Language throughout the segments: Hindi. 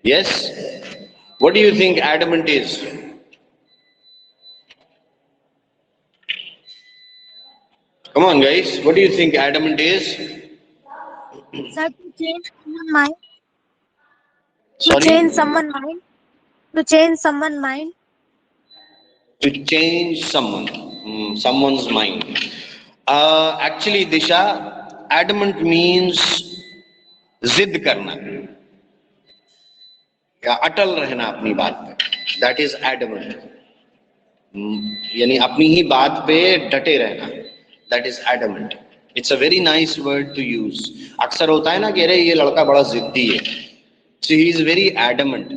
Yes? What do you think adamant is? Come on, guys. What do you think adamant is? Sir, to change someone mind. To Sorry? change someone mind. To change someone mind. To change someone's mind. Actually, Disha, adamant means जिद करना या अटल रहना अपनी बात पे. That is adamant. यानी अपनी ही बात पे डटे रहना. That is adamant. It's a very nice word to use. अक्सर होता है ना कि अरे ये लड़का बड़ा जिद्दी है. So he is very adamant.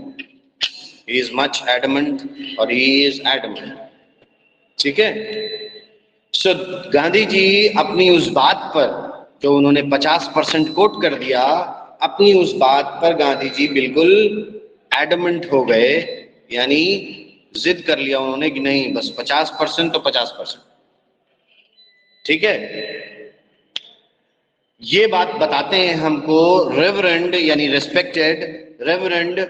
He is much adamant और ही इज एडमेंट. ठीक है. सो गांधी जी अपनी उस बात पर जो उन्होंने 50% कोट कर दिया, अपनी उस बात पर गांधी जी बिल्कुल एडमेंट हो गए. यानी जिद कर लिया उन्होंने कि नहीं, बस 50% तो 50%. ठीक है. ये बात बताते हैं हमको रेवरेंड यानी respected reverend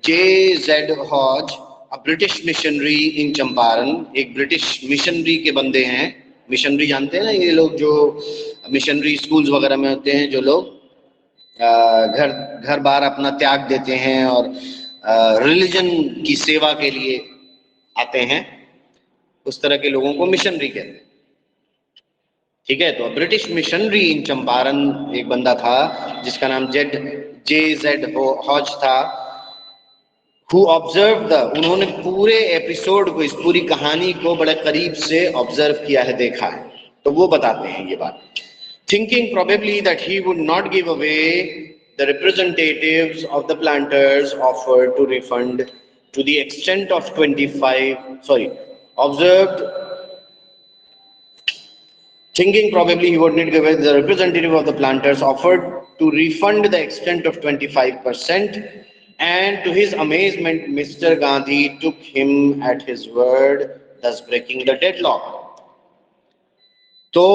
J.Z. Hodge, a British missionary in Champaran. एक ब्रिटिश मिशनरी के बंदे हैं. मिशनरी जानते हैं ना, ये लोग जो मिशनरी स्कूल्स वगैरह में होते हैं, जो लोग घर घर बार अपना त्याग देते हैं और रिलीजन की सेवा के लिए आते हैं. उस तरह के लोगों को मिशनरी कहते हैं. ठीक है. तो ब्रिटिश मिशनरी इन चंपारण एक बंदा था जिसका नाम J.Z. हॉज था. Who observed the, उन्होंने पूरे एपिसोड को, इस पूरी कहानी को बड़े करीब से ऑब्जर्व किया है, देखा है. तो वो बताते हैं ये बात. Thinking probably that he would not give away, the representatives of the planters offered to refund to the extent of 25, observed. Thinking probably he would not give away, the representative of the planters offered to refund the extent of 25%. And to his amazement, Mr. Gandhi took him at his word, thus breaking the deadlock. तो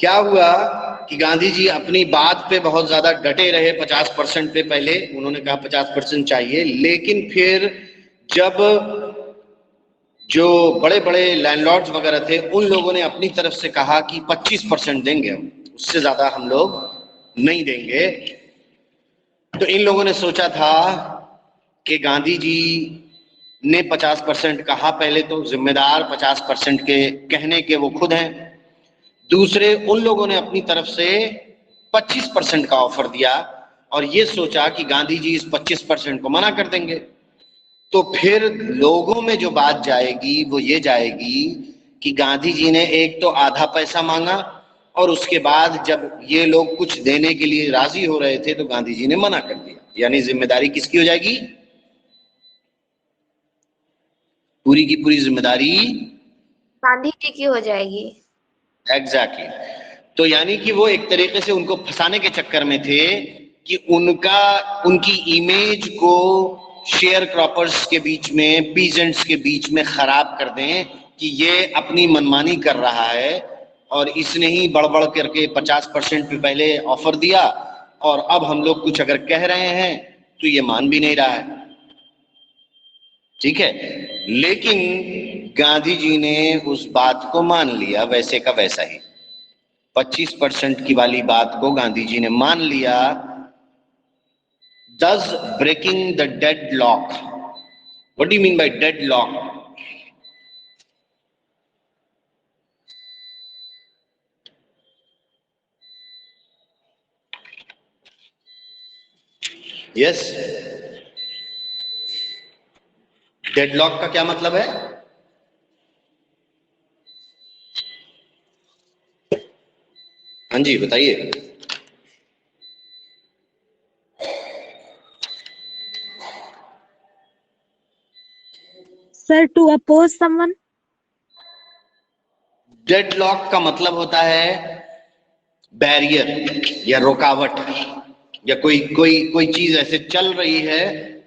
क्या हुआ कि गांधी जी अपनी बात पे बहुत ज्यादा डटे रहे. 50% पे पहले उन्होंने कहा 50% चाहिए, लेकिन फिर जब जो बड़े बड़े लैंडलॉर्ड्स वगैरह थे, उन लोगों ने अपनी तरफ से कहा कि 25% देंगे, उससे ज्यादा हम लोग नहीं देंगे. तो इन लोगों ने सोचा था कि गांधी जी ने 50% कहा पहले, तो जिम्मेदार 50% के कहने के वो खुद हैं. दूसरे उन लोगों ने अपनी तरफ से 25% का ऑफर दिया और ये सोचा कि गांधी जी इस 25% को मना कर देंगे. तो फिर लोगों में जो बात जाएगी वो ये जाएगी कि गांधी जी ने एक तो आधा पैसा मांगा और उसके बाद जब ये लोग कुछ देने के लिए राजी हो रहे थे तो गांधी जी ने मना कर दिया. यानी जिम्मेदारी किसकी हो जाएगी? पूरी की पूरी जिम्मेदारी गांधी जी की हो जाएगी. एग्जैक्टली. तो यानी कि वो एक तरीके से उनको फंसाने के चक्कर में थे कि उनकी इमेज को शेयर क्रॉपर्स के बीच में, पीजेंट्स के बीच में खराब कर दें कि ये अपनी मनमानी कर रहा है और इसने ही बड़बड़ करके 50% पे पहले ऑफर दिया और अब हम लोग कुछ अगर कह रहे हैं तो ये मान भी नहीं रहा है. ठीक है. लेकिन गांधी जी ने उस बात को मान लिया वैसे का वैसा ही. 25% की वाली बात को गांधी जी ने मान लिया, thus breaking the deadlock. What do you mean by deadlock? Yes. Deadlock का क्या मतलब है? हाँ जी बताइए. Sir, to oppose someone. Deadlock का मतलब होता है बैरियर या रुकावट, या कोई चीज ऐसे चल रही है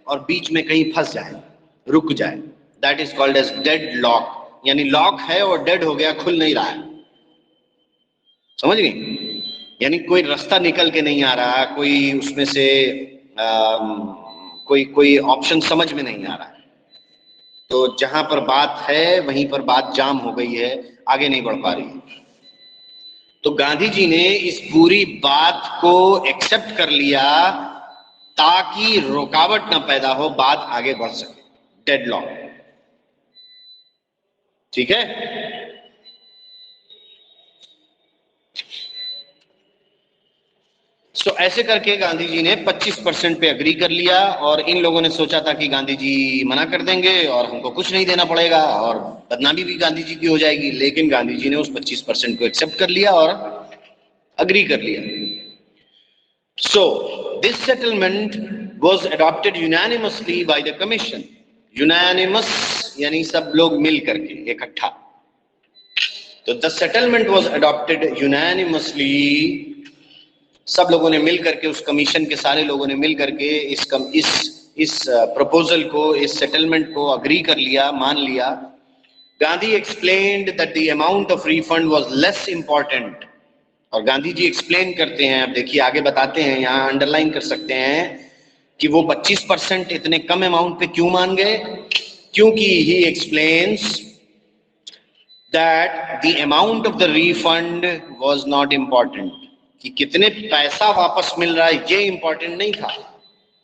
और बीच में कहीं फंस जाए, रुक जाए. That is called as deadlock. यानी लॉक है और डेड हो गया, खुल नहीं रहा है. समझ गई? यानी कोई रास्ता निकल के नहीं आ रहा, कोई उसमें से कोई ऑप्शन समझ में नहीं आ रहा है। तो जहां पर बात है वहीं पर बात जाम हो गई है, आगे नहीं बढ़ पा रही है। तो गांधी जी ने इस पूरी बात को एक्सेप्ट कर लिया ताकि रुकावट ना पैदा हो, बात आगे बढ़ सके, डेडलॉक। ठीक है। सो ऐसे करके गांधी जी ने 25% पे अग्री कर लिया, और इन लोगों ने सोचा था कि गांधी जी मना कर देंगे और हमको कुछ नहीं देना पड़ेगा और बदनामी भी गांधी जी की हो जाएगी, लेकिन गांधी जी ने उस 25% को एक्सेप्ट कर लिया और अग्री कर लिया। So this settlement was adopted unanimously by the commission. Unanimous यानी सब लोग मिल करके, इकट्ठा। तो the settlement was adopted unanimously, सब लोगों ने मिल करके, उस कमीशन के सारे लोगों ने मिल करके इस प्रपोजल को, इस सेटलमेंट को अग्री कर लिया, मान लिया। Gandhi explained that the amount of refund was less important. और गांधी जी एक्सप्लेन करते हैं, अब देखिए आगे बताते हैं, यहां अंडरलाइन कर सकते हैं कि वो 25% इतने कम अमाउंट पे क्यों मान गए। क्योंकि ही explains that the amount of the refund was not important, कि कितने पैसा वापस मिल रहा है ये इंपॉर्टेंट नहीं था,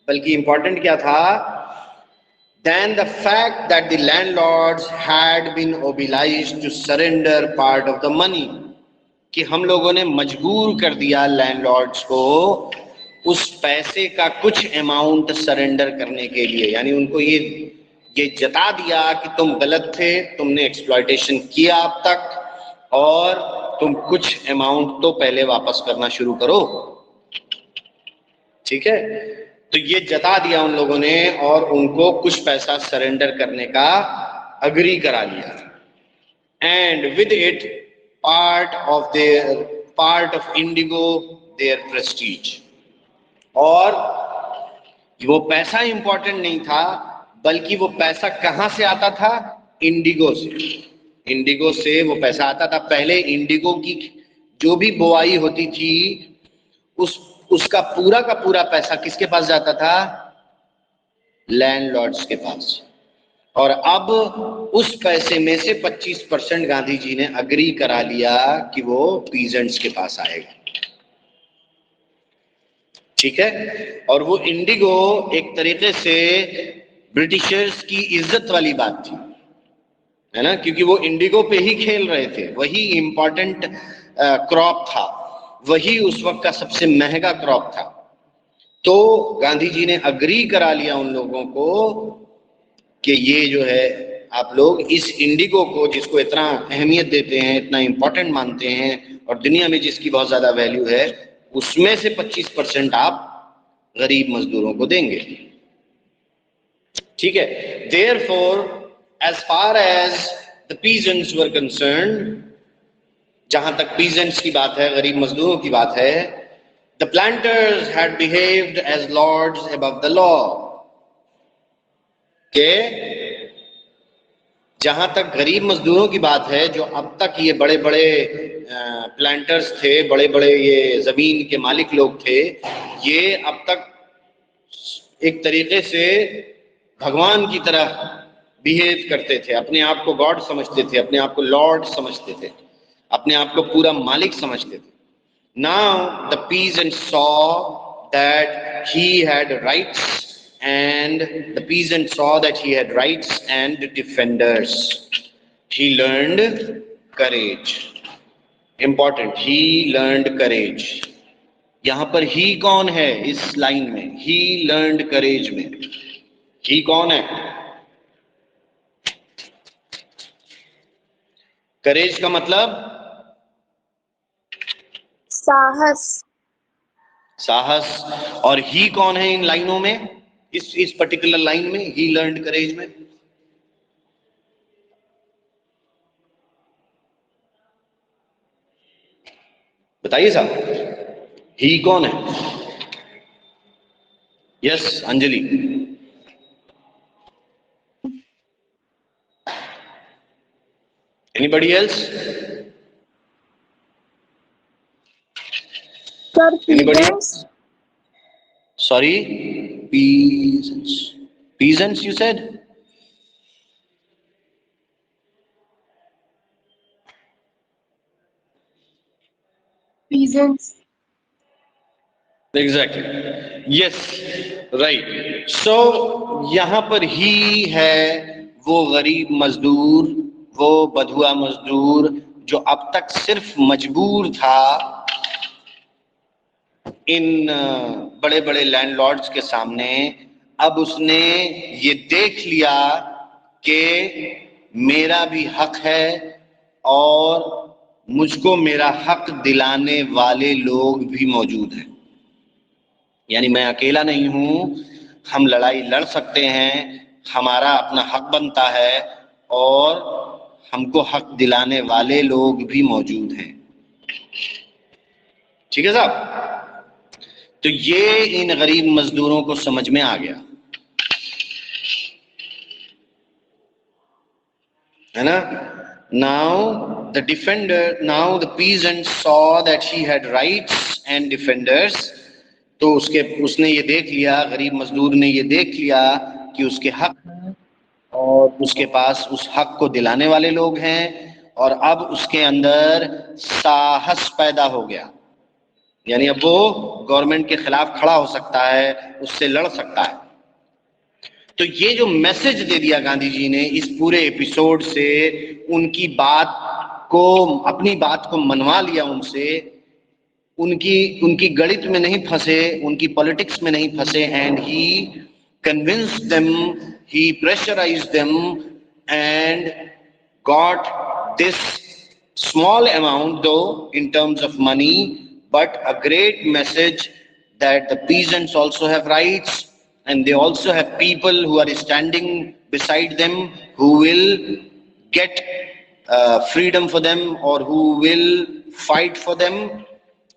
बल्कि इंपॉर्टेंट क्या था, than the fact that the landlords had been obliged to surrender part of the money, कि हम लोगों ने मजबूर कर दिया लैंडलॉर्ड्स को उस पैसे का कुछ अमाउंट सरेंडर करने के लिए। यानी उनको ये जता दिया कि तुम गलत थे, तुमने एक्सप्लॉयटेशन किया अब तक, और तुम कुछ अमाउंट तो पहले वापस करना शुरू करो। ठीक है। तो ये जता दिया उन लोगों ने और उनको कुछ पैसा सरेंडर करने का अग्री करा लिया। And with it part of IndiGo their prestige. और वो पैसा इंपॉर्टेंट नहीं था, बल्कि वो पैसा कहां से आता था, इंडिगो से। इंडिगो से वो पैसा आता था। पहले इंडिगो की जो भी बुआई होती थी उसका पूरा का पूरा पैसा किसके पास जाता था, लैंडलॉर्ड्स के पास। और अब उस पैसे में से 25% गांधी जी ने अग्री करा लिया कि वो पीजेंट्स के पास आएगा। ठीक है। और वो इंडिगो एक तरीके से ब्रिटिशर्स की इज्जत वाली बात थी, है ना, क्योंकि वो इंडिगो पे ही खेल रहे थे, वही इंपॉर्टेंट क्रॉप था, वही उस वक्त का सबसे महंगा क्रॉप था। तो गांधी जी ने अग्री करा लिया उन लोगों को कि ये जो है, आप लोग इस इंडिगो को, जिसको इतना अहमियत देते हैं, इतना इंपॉर्टेंट मानते हैं, और दुनिया में जिसकी बहुत ज्यादा वैल्यू है, उसमें से 25% आप गरीब मजदूरों को देंगे। ठीक है। Therefore, as far as the peasants were concerned, जहां तक पीजेंट्स की बात है, गरीब मजदूरों की बात है, the planters had behaved as lords above the law, के जहां तक गरीब मजदूरों की बात है, जो अब तक ये बड़े बड़े प्लांटर्स थे, बड़े बड़े ये जमीन के मालिक लोग थे, ये अब तक एक तरीके से भगवान की तरह बिहेव करते थे, अपने आप को गॉड समझते थे, अपने आप को लॉर्ड समझते थे, अपने आप को पूरा मालिक समझते थे। Now the peasant saw that he had rights, and the peasant saw that he had rights and defenders. He learned courage. Important, he learned courage. यहां पर ही कौन है इस लाइन में, he learned courage में, ही कौन है? करेज का मतलब साहस। साहस। और ही कौन है इन लाइनों में, इस पर्टिकुलर लाइन में, ही लर्नड करेज में? बताइए साहब, ही कौन है? Yes Anjali. Anybody else? Sir anybody? peasants? Sorry, peasants. Peasants, you said? Peasants. Exactly. Yes, right. So यहाँ पर ही है वो गरीब मजदूर, वो बधुआ मजदूर जो अब तक सिर्फ मजबूर था इन बड़े बड़े लैंडलॉर्ड्स के सामने। अब उसने ये देख लिया कि मेरा भी हक है और मुझको मेरा हक दिलाने वाले लोग भी मौजूद हैं। यानी मैं अकेला नहीं हूं, हम लड़ाई लड़ सकते हैं, हमारा अपना हक बनता है और हमको हक दिलाने वाले लोग भी मौजूद हैं। ठीक है साहब? तो ये इन गरीब मजदूरों को समझ में आ गया, है ना? Now the peasant saw that he had rights and defenders. तो उसने ये देख लिया, गरीब मजदूर ने ये देख लिया कि उसके हक हैं और उसके पास उस हक को दिलाने वाले लोग हैं, और अब उसके अंदर साहस पैदा हो गया। यानी अब वो गवर्नमेंट के खिलाफ खड़ा हो सकता है, उससे लड़ सकता है। तो ये जो मैसेज दे दिया गांधी जी ने इस पूरे एपिसोड से, उनकी बात को, अपनी बात को मनवा लिया उनसे, उनकी गणित में नहीं फंसे, उनकी पॉलिटिक्स में नहीं फंसे, and he convinced them, he pressurised them and got this small amount though in terms of money, but a great message that the peasants also have rights and they also have people who are standing beside them who will get freedom for them or who will fight for them,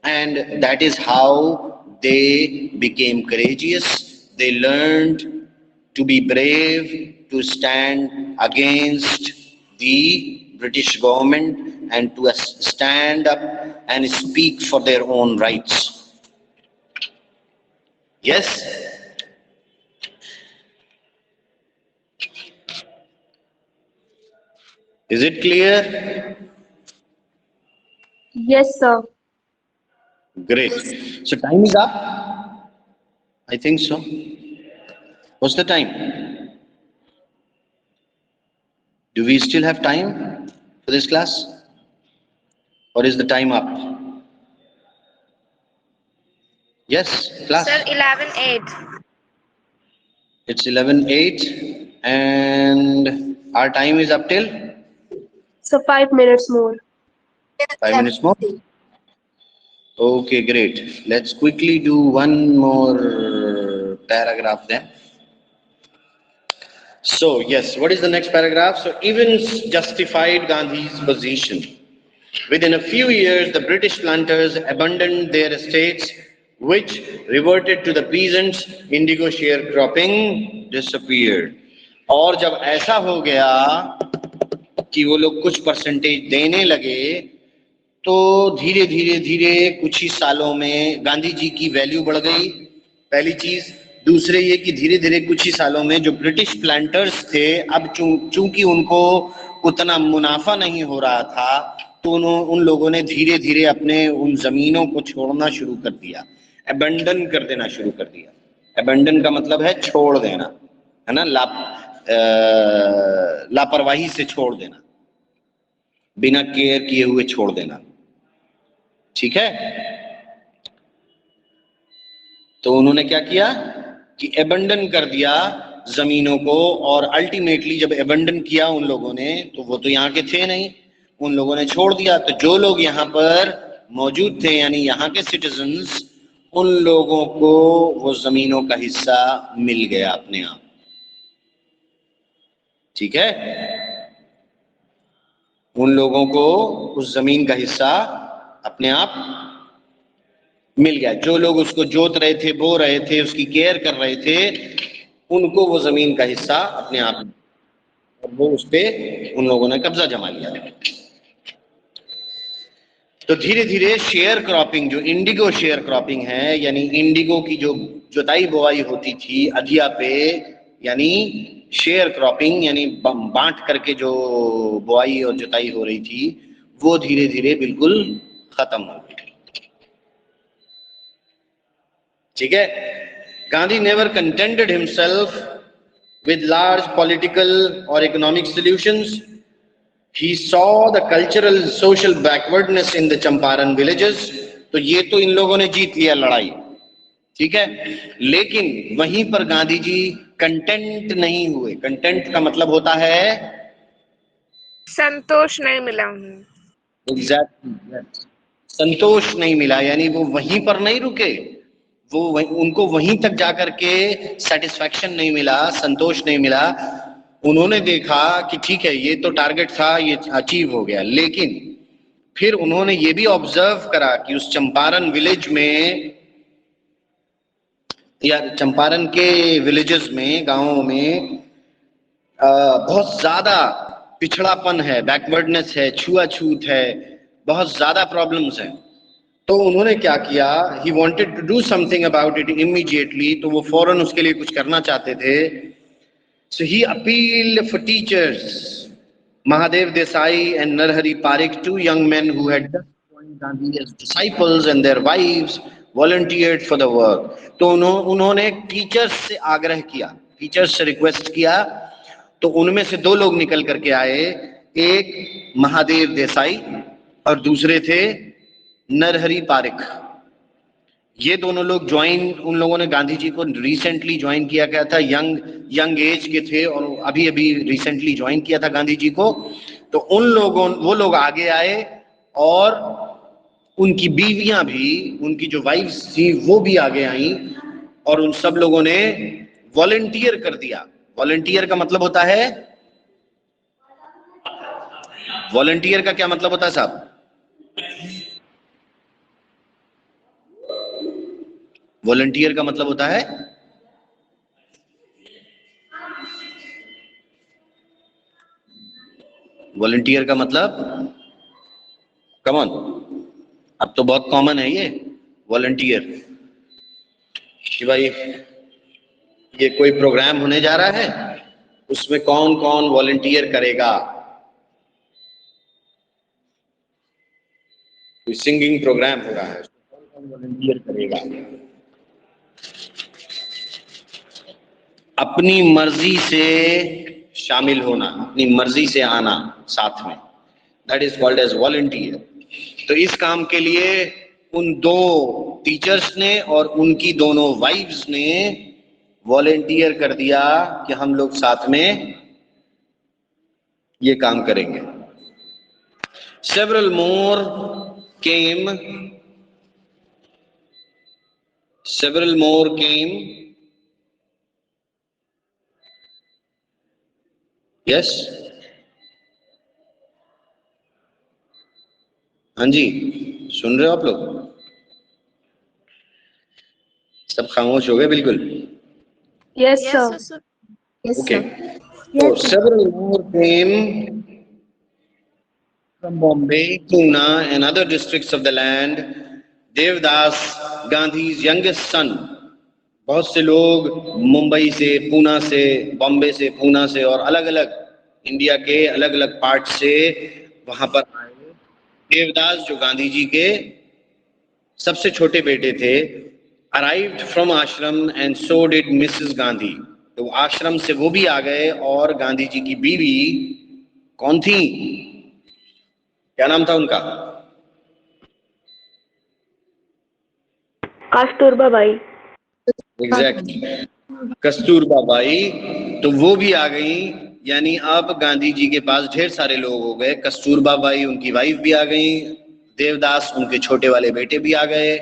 and that is how they became courageous. They learned to be brave, to stand against the British government and to stand up and speak for their own rights. Yes? Is it clear? Yes, sir. Great. So time is up? I think so. What's the time? Do we still have time for this class? Or is the time up? Yes, class? Sir, 11:08. It's 11:08 and our time is up till? So 5 minutes more. 5 minutes more? Okay, great. Let's quickly do one more paragraph then. So, yes, what is the next paragraph? So, events justified Gandhi's position. Within a few years, the British planters abandoned their estates, which reverted to the peasants. Indigo sharecropping disappeared. और जब ऐसा हो गया कि वो लोग कुछ परसेंटेज देने लगे, तो धीरे धीरे धीरे कुछ ही सालों में गांधी जी की वैल्यू बढ़ गई, पहली चीज। दूसरे ये कि धीरे धीरे कुछ ही सालों में जो ब्रिटिश प्लांटर्स थे, अब चूंकि उनको उतना मुनाफा नहीं हो रहा था, तो उन लोगों ने धीरे धीरे अपने उन जमीनों को छोड़ना शुरू कर दिया, अबेंडन कर देना शुरू कर दिया। अबेंडन का मतलब है छोड़ देना, है ना, लापरवाही से छोड़ देना, बिना केयर किए हुए छोड़ देना। ठीक है? तो उन्होंने क्या किया कि एबंडन कर दिया जमीनों को, और अल्टीमेटली जब एबंडन किया उन लोगों ने, तो वो तो यहाँ के थे नहीं, उन लोगों ने छोड़ दिया। तो जो लोग यहाँ पर मौजूद थे, यानी यहाँ के सिटीजन्स, उन लोगों को वो जमीनों का हिस्सा मिल गया अपने आप। ठीक है? उन लोगों को उस जमीन का हिस्सा अपने आप मिल गया। जो लोग उसको जोत रहे थे, बो रहे थे, उसकी केयर कर रहे थे, उनको वो जमीन का हिस्सा अपने आप, और वो उस पे उन लोगों ने कब्जा जमा लिया। तो धीरे धीरे शेयर क्रॉपिंग, जो इंडिगो शेयर क्रॉपिंग है, यानी इंडिगो की जो जुताई बुआई होती थी अधिया पे, यानी शेयर क्रॉपिंग यानी बांट करके जो बुआई और जुताई हो रही थी, वो धीरे धीरे बिल्कुल खत्म हो गई। ठीक है। Gandhi never contented himself with large political or economic solutions. He saw the cultural social backwardness in the Champaran villages. तो ये तो इन लोगों ने जीत लिया लड़ाई, ठीक है, लेकिन वहीं पर गांधी जी कंटेंट नहीं हुए। कंटेंट का मतलब होता है संतोष नहीं मिला उन्हें। एग्जैक्टली, संतोष नहीं मिला, यानी वो वहीं पर नहीं रुके, वो उनको वहीं तक जाकर के सेटिस्फैक्शन नहीं मिला, संतोष नहीं मिला। उन्होंने देखा कि ठीक है, ये तो टारगेट था, ये अचीव हो गया, लेकिन फिर उन्होंने ये भी ऑब्जर्व करा कि उस चंपारण विलेज में या चंपारण के विलेजेस में, गांवों में बहुत ज्यादा पिछड़ापन है, बैकवर्डनेस है, छुआछूत है, बहुत ज्यादा प्रॉब्लम्स हैं। तो उन्होंने क्या किया, he wanted to do something about it immediately, तो वो फौरन उसके लिए कुछ करना चाहते थे। So he appealed for teachers, Mahadev Desai and Narhari Parikh, two young men who had just joined Gandhi as disciples, and their wives volunteered for the work. तो उन्होंने टीचर्स से आग्रह किया, टीचर्स से रिक्वेस्ट किया, तो उनमें से दो लोग निकल करके आए, एक महादेव देसाई और दूसरे थे नरहरि पारिक। ये दोनों लोग ज्वाइन, उन लोगों ने गांधी जी को रिसेंटली ज्वाइन किया गया था, यंग एज के थे और अभी अभी रिसेंटली ज्वाइन किया था गांधी जी को। तो वो लोग आगे आए और उनकी बीवियां भी, उनकी जो वाइफ्स थी वो भी आगे आई और उन सब लोगों ने वॉलंटियर कर दिया। वॉलंटियर का मतलब होता है, वॉलंटियर का क्या मतलब होता है साहब? वॉलंटियर का मतलब होता है वॉलंटियर का मतलब, कम ऑन, अब तो बहुत कॉमन है ये वॉलंटियर कि भाई ये कोई प्रोग्राम होने जा रहा है, उसमें कौन कौन वॉलंटियर करेगा। कोई सिंगिंग प्रोग्राम हो रहा है, कौन कौन वॉलंटियर करेगा। अपनी मर्जी से शामिल होना, अपनी मर्जी से आना साथ में, that is called as volunteer. तो इस काम के लिए उन दो टीचर्स ने और उनकी दोनों वाइफ्स ने वॉलंटियर कर दिया कि हम लोग साथ में ये काम करेंगे। सेवरल मोर केम, यस, हाँ जी, सुन रहे हो आप लोग? सब खामोश हो गए बिल्कुल? Yes, sir. Yes, Okay. sir. So Yes, sir. several more came from Bombay, Pune, and other districts of the land. Devdas, Gandhi's youngest son. बहुत से लोग मुंबई से, पूना से, बॉम्बे से, पूना से और अलग अलग इंडिया के अलग अलग पार्ट से वहां पर आए। देवदास जो गांधी जी के सबसे छोटे बेटे थे, अराइव्ड फ्रॉम आश्रम and so did Mrs Gandhi. तो आश्रम से वो भी आ गए और गांधी जी की बीवी कौन थी, क्या नाम था उनका? Kasturba by. Exactly, Kasturba by. तो वो भी आ गई, यानी अब गांधी जी के पास ढेर सारे लोग हो गए। कस्तूरबा बाई उनकी वाइफ भी आ गई, देवदास उनके छोटे वाले बेटे भी आ गए,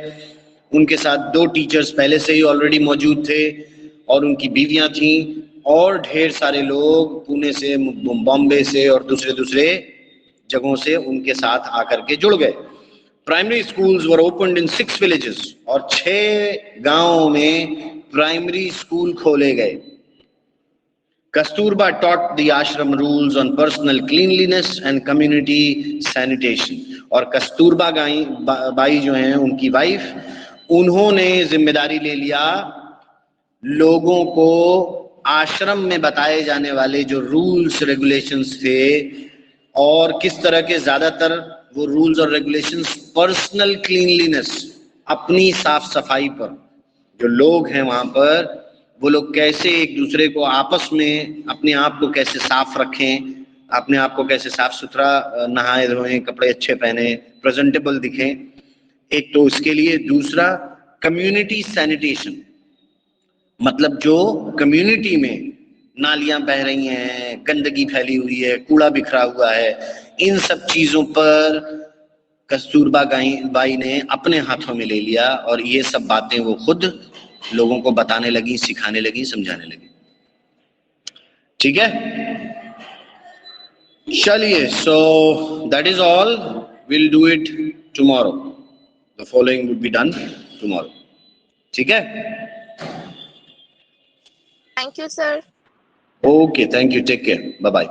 उनके साथ दो टीचर्स पहले से ही ऑलरेडी मौजूद थे और उनकी बीवियां थीं, और ढेर सारे लोग पुणे से, बॉम्बे से और दूसरे दूसरे जगहों से उनके साथ आकर के जुड़ गए। प्राइमरी स्कूल्स वर ओपन्ड इन 6 विलेजेस, और 6 गांवों में प्राइमरी स्कूल खोले गए। Kasturba taught the ashram rules on personal cleanliness and community sanitation. और कस्तूरबा बाई जो हैं उनकी वाइफ, उन्होंने जिम्मेदारी ले लिया लोगों को आश्रम में बताए जाने वाले जो रूल्स रेगुलेशंस थे, और किस तरह के ज्यादातर वो रूल्स और रेगुलेशंस पर्सनल क्लीनलीनेस, अपनी साफ सफाई पर, जो लोग हैं वहां पर वो लोग कैसे एक दूसरे को आपस में अपने आप को कैसे साफ रखें, अपने आप को कैसे साफ सुथरा नहाए धोएं, कपड़े अच्छे पहने, प्रेजेंटेबल दिखें, एक तो उसके लिए। दूसरा कम्युनिटी सैनिटेशन, मतलब जो कम्युनिटी में नालियां बह रही हैं, गंदगी फैली हुई है, कूड़ा बिखरा हुआ है, इन सब चीजों पर कस्तूरबा बाई ने अपने हाथों में ले लिया और ये सब बातें वो खुद लोगों को बताने लगी, सिखाने लगी, समझाने लगी। ठीक है, चलिए, so that is all, will do it tomorrow, the following would be done tomorrow. ठीक है, Thank you, sir. Okay, thank you, take care, bye bye.